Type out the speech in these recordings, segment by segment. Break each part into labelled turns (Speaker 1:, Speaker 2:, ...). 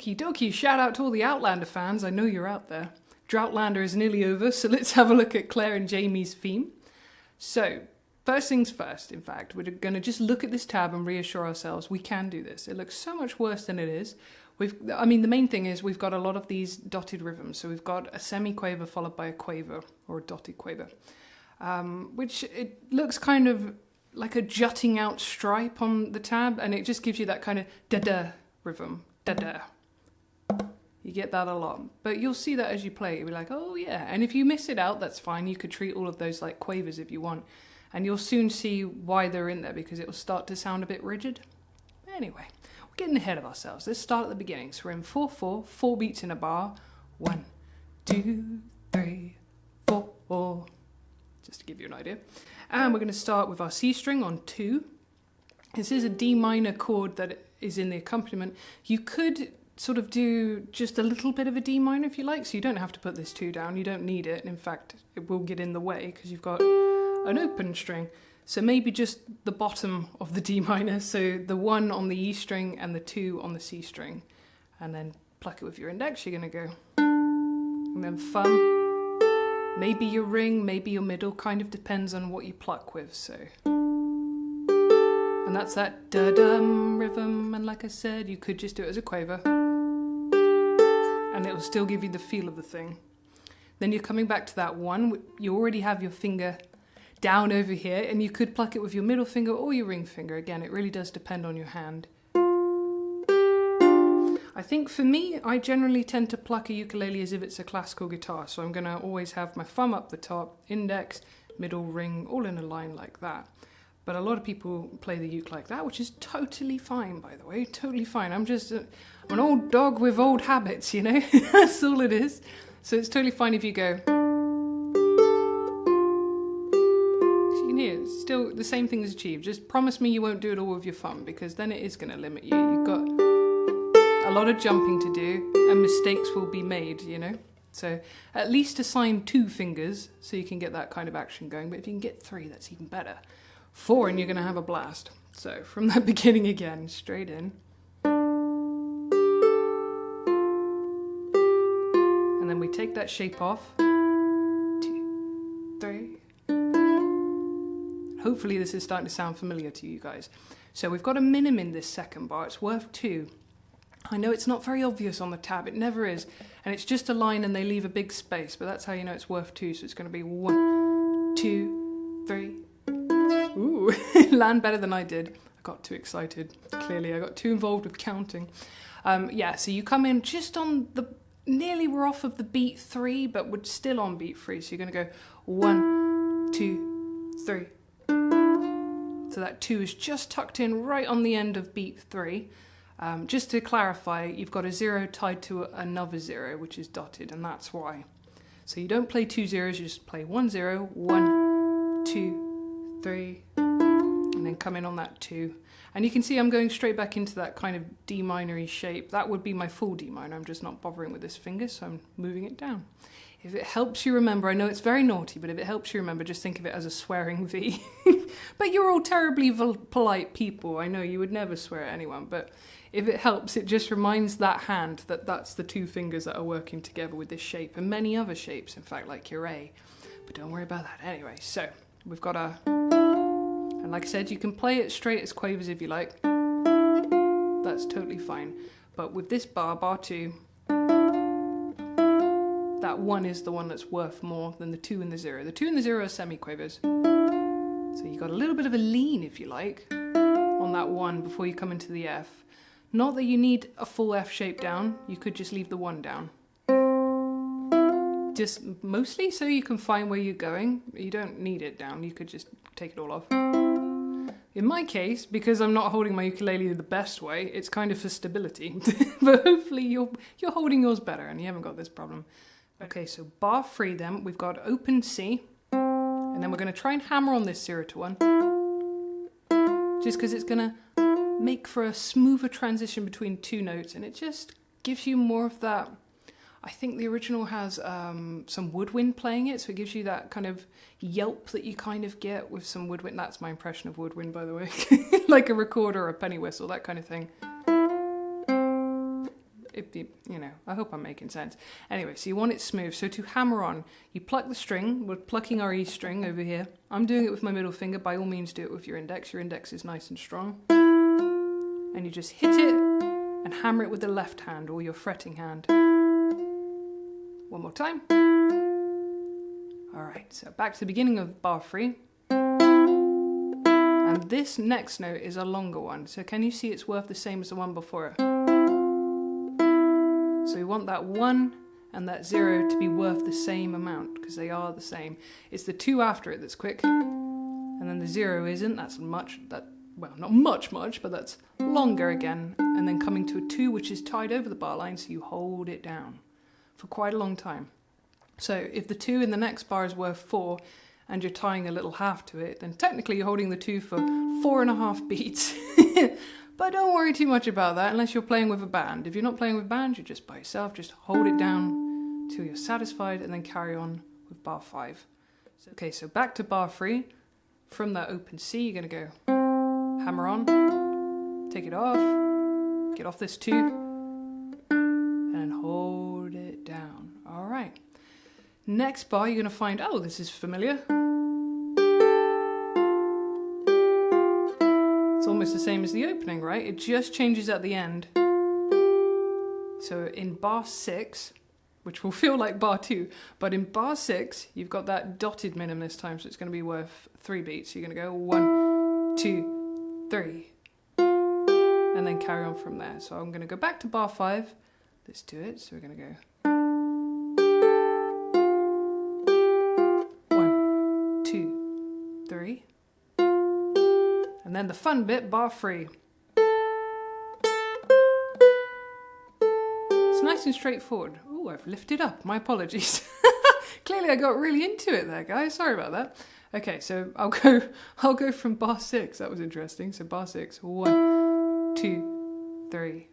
Speaker 1: Okie dokie, shout out to all the Outlander fans, I know you're out there. Droughtlander is nearly over, so let's have a look at Claire and Jamie's theme. So, first things first, in fact, we're going to just look at this tab and reassure ourselves we can do this. It looks so much worse than it is. The main thing is we've got a lot of these dotted rhythms, so we've got a semi-quaver followed by a quaver, or a dotted quaver, which it looks kind of like a jutting out stripe on the tab, and it just gives you that kind of da-da rhythm, da-da. You get that a lot, but you'll see that as you play, you'll be like, oh yeah, and if you miss it out, that's fine, you could treat all of those like quavers if you want, and you'll soon see why they're in there, because it will start to sound a bit rigid. Anyway, we're getting ahead of ourselves. Let's start at the beginning. So we're in 4/4, 4 beats in a bar, 1, 2, 3, 4, just to give you an idea. And we're going to start with our C string on 2. This is a D minor chord that is in the accompaniment. You could sort of do just a little bit of a D minor if you like, so you don't have to put this 2 down, you don't need it, and in fact it will get in the way because you've got an open string. So maybe just the bottom of the D minor, so the 1 on the E string and the 2 on the C string, and then pluck it with your index. You're going to go, and then thumb, maybe your ring, maybe your middle, kind of depends on what you pluck with, so. And that's that da-dum rhythm, and like I said, you could just do it as a quaver, and it will still give you the feel of the thing. Then you're coming back to that 1, you already have your finger down over here, and you could pluck it with your middle finger or your ring finger. Again, it really does depend on your hand. I think for me, I generally tend to pluck a ukulele as if it's a classical guitar, so I'm going to always have my thumb up the top, index, middle, ring, all in a line like that. But a lot of people play the uke like that, which is totally fine, by the way, totally fine. I'm just I'm an old dog with old habits, you know, that's all it is. So it's totally fine if you go. So you can hear, it's still the same thing is achieved. Just promise me you won't do it all with your thumb, because then it is going to limit you. You've got a lot of jumping to do, and mistakes will be made, you know. So at least assign 2 fingers so you can get that kind of action going, but if you can get 3, that's even better. 4 and you're going to have a blast. So from that beginning again, straight in. And then we take that shape off. 2, 3. Hopefully this is starting to sound familiar to you guys. So we've got a minim in this second bar, it's worth 2. I know it's not very obvious on the tab, it never is, and it's just a line and they leave a big space, but that's how you know it's worth 2, so it's going to be 1, 2, 3. Ooh, land better than I did. I got too excited, clearly, I got too involved with counting. Yeah, so you come in just on the, nearly we're off of the beat 3, but we're still on beat 3, so you're going to go 1, 2, 3. So that 2 is just tucked in right on the end of beat 3. Just to clarify, you've got a 0 tied to another 0, which is dotted, and that's why. So you don't play 2 zeros, you just play 1 0, 1, 2, 3, and then come in on that 2. And you can see I'm going straight back into that kind of D minor-y shape. That would be my full D minor, I'm just not bothering with this finger, so I'm moving it down. If it helps you remember, I know it's very naughty, but if it helps you remember, just think of it as a swearing V. But you're all terribly polite people, I know you would never swear at anyone, but if it helps, it just reminds that hand that that's the 2 fingers that are working together with this shape, and many other shapes, in fact, like your A. But don't worry about that anyway. So, we've got a... And like I said, you can play it straight as quavers if you like. That's totally fine. But with this bar, bar 2, that 1 is the one that's worth more than the 2 and the 0. The 2 and the 0 are semi-quavers. So you've got a little bit of a lean, if you like, on that 1 before you come into the F. Not that you need a full F shape down, you could just leave the 1 down. Just mostly so you can find where you're going. You don't need it down, you could just take it all off. In my case, because I'm not holding my ukulele the best way, it's kind of for stability. But hopefully you're holding yours better and you haven't got this problem. Okay, so bar 3 then, we've got open C, and then we're going to try and hammer on this 0 to 1. Just because it's going to make for a smoother transition between 2 notes, and it just gives you more of that. I think the original has some woodwind playing it, so it gives you that kind of yelp that you kind of get with some woodwind. That's my impression of woodwind, by the way. Like a recorder or a penny whistle, that kind of thing. if you know, I hope I'm making sense. Anyway, so you want it smooth. So to hammer on, you pluck the string. We're plucking our E string over here. I'm doing it with my middle finger. By all means, do it with your index. Your index is nice and strong. And you just hit it and hammer it with the left hand or your fretting hand. One more time. All right, so back to the beginning of bar 3. And this next note is a longer one. So can you see it's worth the same as the one before it? So we want that 1 and that 0 to be worth the same amount because they are the same. It's the 2 after it that's quick. And then the 0 isn't. That's well, not much, but that's longer again. And then coming to a 2, which is tied over the bar line, so you hold it down for quite a long time. So if the 2 in the next bar is worth 4, and you're tying a little half to it, then technically you're holding the 2 for 4.5 beats. But don't worry too much about that unless you're playing with a band. If you're not playing with a band, you're just by yourself. Just hold it down till you're satisfied and then carry on with bar 5. Okay, so back to bar 3. From that open C, you're going to go hammer on, take it off, get off this 2, and hold it down. All right. Next bar, you're going to find, oh, this is familiar. It's almost the same as the opening, right? It just changes at the end. So in bar 6, which will feel like bar 2, but in bar 6, you've got that dotted minim this time, so it's going to be worth 3 beats. So you're going to go 1, 2, 3, and then carry on from there. So I'm going to go back to bar 5. Let's do it. So we're going to go 1, 2, 3, and then the fun bit, bar 3. It's nice and straightforward. Oh, I've lifted up. My apologies. Clearly I got really into it there, guys. Sorry about that. Okay, so I'll go from bar 6. That was interesting. So bar 6. 1, 2, 3.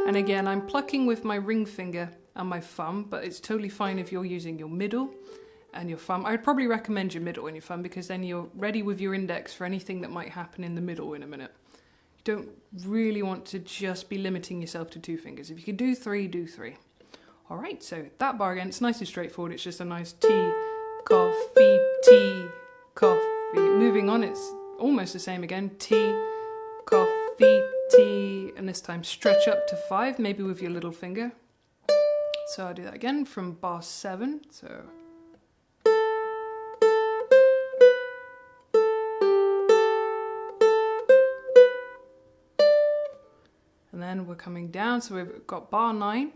Speaker 1: And again, I'm plucking with my ring finger and my thumb, but it's totally fine if you're using your middle and your thumb. I'd probably recommend your middle and your thumb because then you're ready with your index for anything that might happen in the middle in a minute. You don't really want to just be limiting yourself to 2 fingers. If you can do 3, do 3. All right, so that bar again, it's nice and straightforward. It's just a nice T, cof-fee, T, cof-fee. Moving on, it's almost the same again. T, cof-fee, T, and this time stretch up to 5, maybe with your little finger. So I'll do that again from bar 7. So and then we're coming down, so we've got bar 9.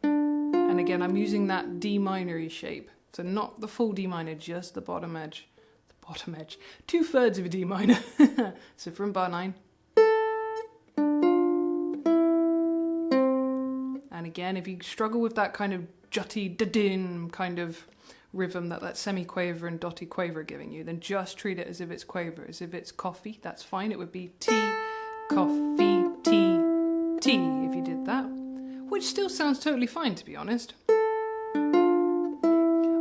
Speaker 1: And again, I'm using that D minor-y shape. So not the full D minor, just the bottom edge. The bottom edge. 2/3 of a D minor. So from bar 9. And again, if you struggle with that kind of jutty da-din kind of rhythm that semi-quaver and dotty quaver are giving you, then just treat it as if it's quaver, as if it's coffee. That's fine. It would be T, coffee, T, T if you did that, which still sounds totally fine, to be honest.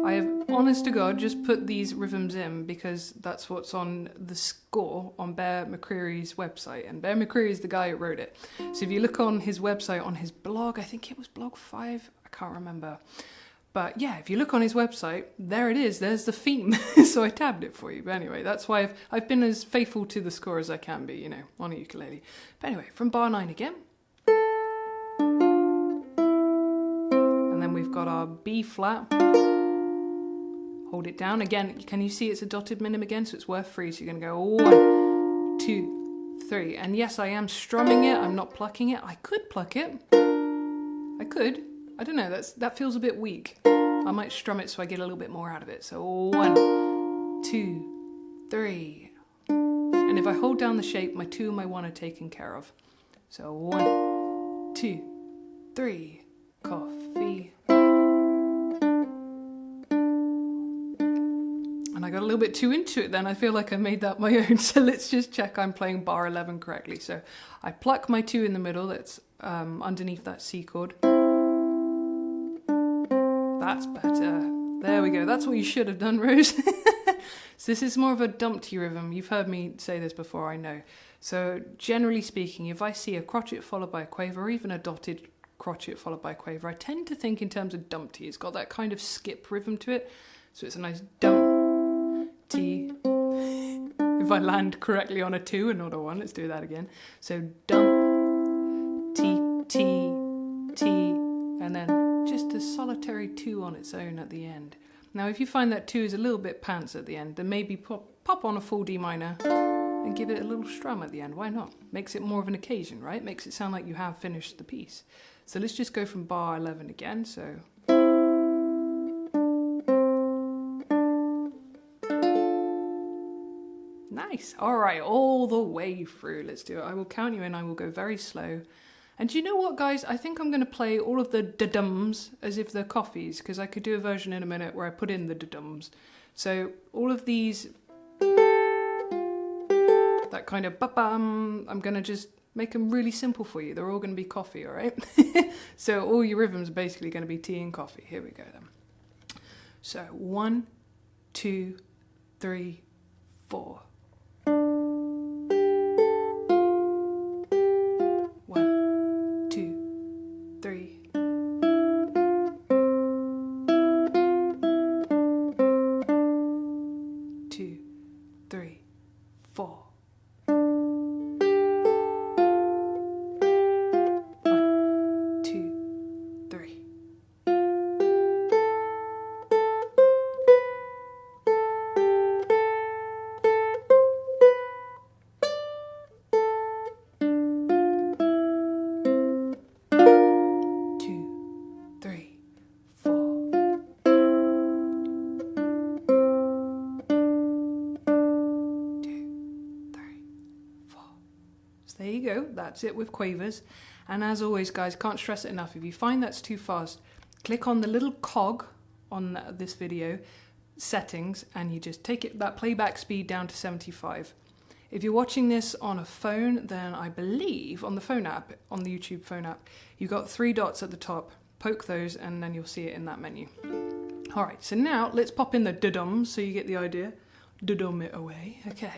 Speaker 1: I have, honest to God, just put these rhythms in because that's what's on the score on Bear McCreary's website, and Bear McCreary is the guy who wrote it. So if you look on his website, on his blog, I think it was blog 5, I can't remember. But yeah, if you look on his website, there it is, there's the theme. So I tabbed it for you. But anyway, that's why I've been as faithful to the score as I can be, you know, on a ukulele. But anyway, from bar 9 again. And then we've got our B flat. Hold it down. Again, can you see it's a dotted minim again? So it's worth 3. So you're going to go 1, 2, 3. And yes, I am strumming it. I'm not plucking it. I could pluck it. I could. I don't know. That feels a bit weak. I might strum it so I get a little bit more out of it. So 1, 2, 3. And if I hold down the shape, my 2 and my 1 are taken care of. So 1, 2, 3. Coffee. And I got a little bit too into it then. I feel like I made that my own. So let's just check I'm playing bar 11 correctly. So I pluck my 2 in the middle. That's underneath that C chord. That's better. There we go. That's what you should have done, Rose. So this is more of a dumpty rhythm. You've heard me say this before, I know. So generally speaking, if I see a crotchet followed by a quaver, or even a dotted crotchet followed by a quaver, I tend to think in terms of dumpty. It's got that kind of skip rhythm to it. So it's a nice dum-ti. If I land correctly on a 2 and not a 1, let's do that again. So dum-ti-ti-ti, and then just a solitary 2 on its own at the end. Now if you find that 2 is a little bit pants at the end, then maybe pop on a full D minor and give it a little strum at the end. Why not? Makes it more of an occasion, right? Makes it sound like you have finished the piece. So let's just go from bar 11 again. So nice. All right, all the way through. Let's do it. I will count you in. I will go very slow. And do you know what, guys? I think I'm going to play all of the da-dums as if they're coffees, because I could do a version in a minute where I put in the da-dums. So all of these, that kind of ba-bam, I'm going to just make them really simple for you. They're all going to be coffee, all right? So all your rhythms are basically going to be tea and coffee. Here we go then. So 1, 2, 3, 4. 1, 2, 3. 2, 3, 4. 1, 2, 3. There you go, that's it with quavers. And as always, guys, can't stress it enough, if you find that's too fast, click on the little cog on this video, settings, and you just take that playback speed down to 75. If you're watching this on a phone, then I believe on the phone app, on the YouTube phone app, you've got 3 dots at the top, poke those, and then you'll see it in that menu. All right, so now let's pop in the da-dums so you get the idea. Da-dum it away, okay.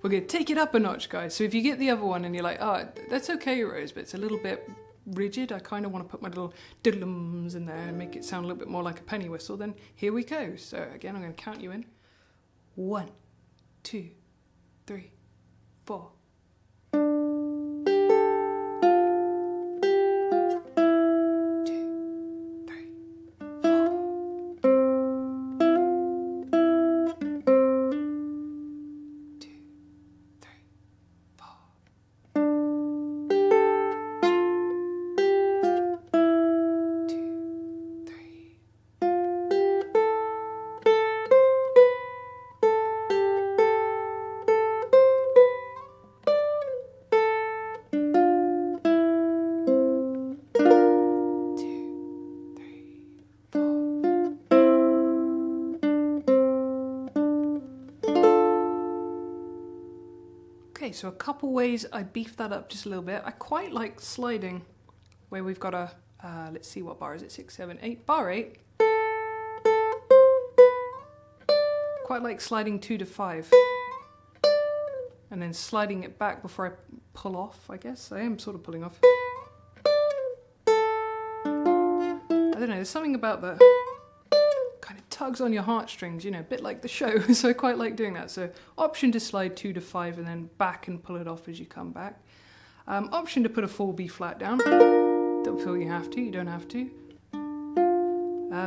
Speaker 1: We're going to take it up a notch, guys. So if you get the other one and you're like, oh, that's okay, Rose, but it's a little bit rigid. I kind of want to put my little diddlums in there and make it sound a little bit more like a penny whistle. Then here we go. So again, I'm going to count you in. 1, 2, 3, 4. Okay, so a couple ways I beefed that up just a little bit. I quite like sliding, where we've got a, let's see, what bar is it, 6, 7, 8, bar 8. Quite like sliding 2 to 5. And then sliding it back before I pull off, I guess. I am sort of pulling off. I don't know, there's something about that kind of tugs on your heartstrings, you know, a bit like the show. So I quite like doing that. So option to slide 2 to 5 and then back and pull it off as you come back. Option to put a full B flat down. Don't feel you have to, you don't have to.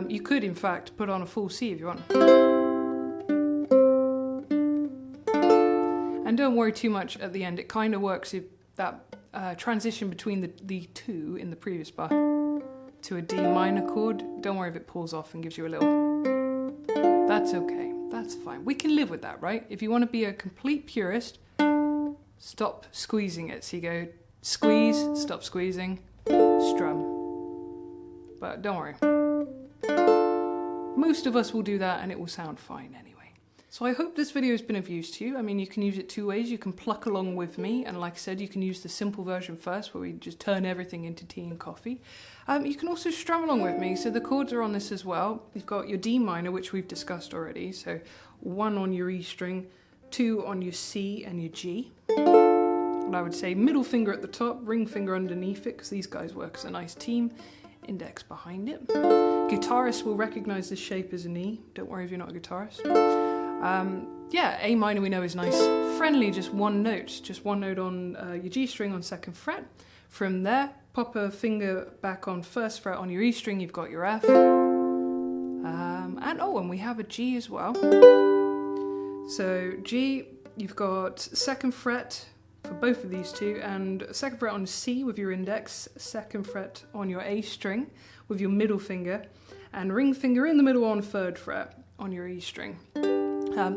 Speaker 1: You could, in fact, put on a full C if you want. And don't worry too much at the end. It kind of works if that transition between the 2 in the previous bar to a D minor chord. Don't worry if it pulls off and gives you a little. That's okay. That's fine. We can live with that, right? If you want to be a complete purist, stop squeezing it. So you go squeeze, stop squeezing, strum. But don't worry. Most of us will do that and it will sound fine anyway. So I hope this video has been of use to you. I mean, you can use it two ways. You can pluck along with me, and like I said, you can use the simple version first, where we just turn everything into tea and coffee. You can also strum along with me, so the chords are on this as well. You've got your D minor, which we've discussed already, so 1 on your E string, 2 on your C and your G. And I would say middle finger at the top, ring finger underneath it, because these guys work as a nice team. Index behind it. Guitarists will recognize this shape as an E. Don't worry if you're not a guitarist. Yeah, A minor we know is nice, friendly, just one note on your G string on 2nd fret. From there, pop a finger back on 1st fret on your E string, you've got your F. And we have a G as well. So G, you've got 2nd fret for both of these two, and 2nd fret on C with your index, 2nd fret on your A string with your middle finger, and ring finger in the middle on 3rd fret on your E string.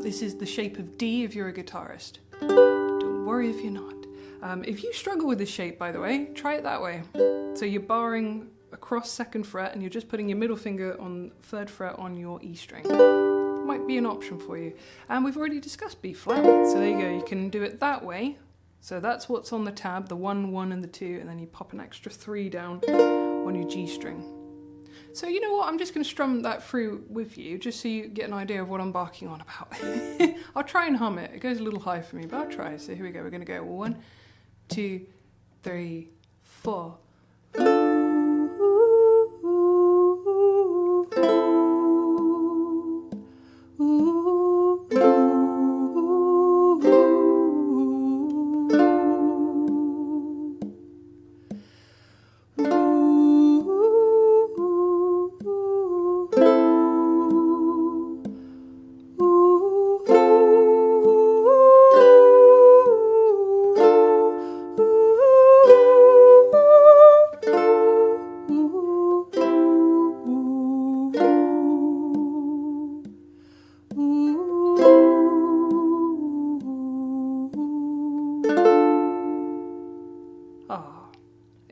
Speaker 1: This is the shape of D if you're a guitarist. Don't worry if you're not. If you struggle with this shape, by the way, try it that way. So you're barring across 2nd fret and you're just putting your middle finger on 3rd fret on your E string. Might be an option for you. And we've already discussed B flat, so there you go. You can do it that way. So that's what's on the tab, the 1, 1 and the 2, and then you pop an extra 3 down on your G string. So you know what, I'm just going to strum that through with you, just so you get an idea of what I'm barking on about. I'll try and hum it. It goes a little high for me, but I'll try. So here we go. We're going to go 1, 2, 3, 4.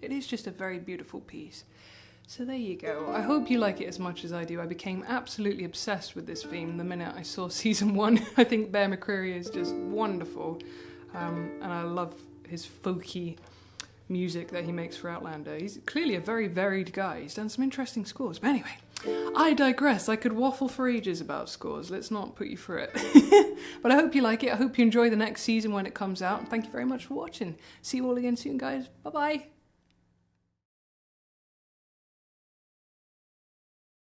Speaker 1: It is just a very beautiful piece. So there you go. I hope you like it as much as I do. I became absolutely obsessed with this theme the minute I saw season 1. I think Bear McCreary is just wonderful. And I love his folky music that he makes for Outlander. He's clearly a very varied guy. He's done some interesting scores. But anyway, I digress. I could waffle for ages about scores. Let's not put you through it. But I hope you like it. I hope you enjoy the next season when it comes out. Thank you very much for watching. See you all again soon, guys. Bye-bye.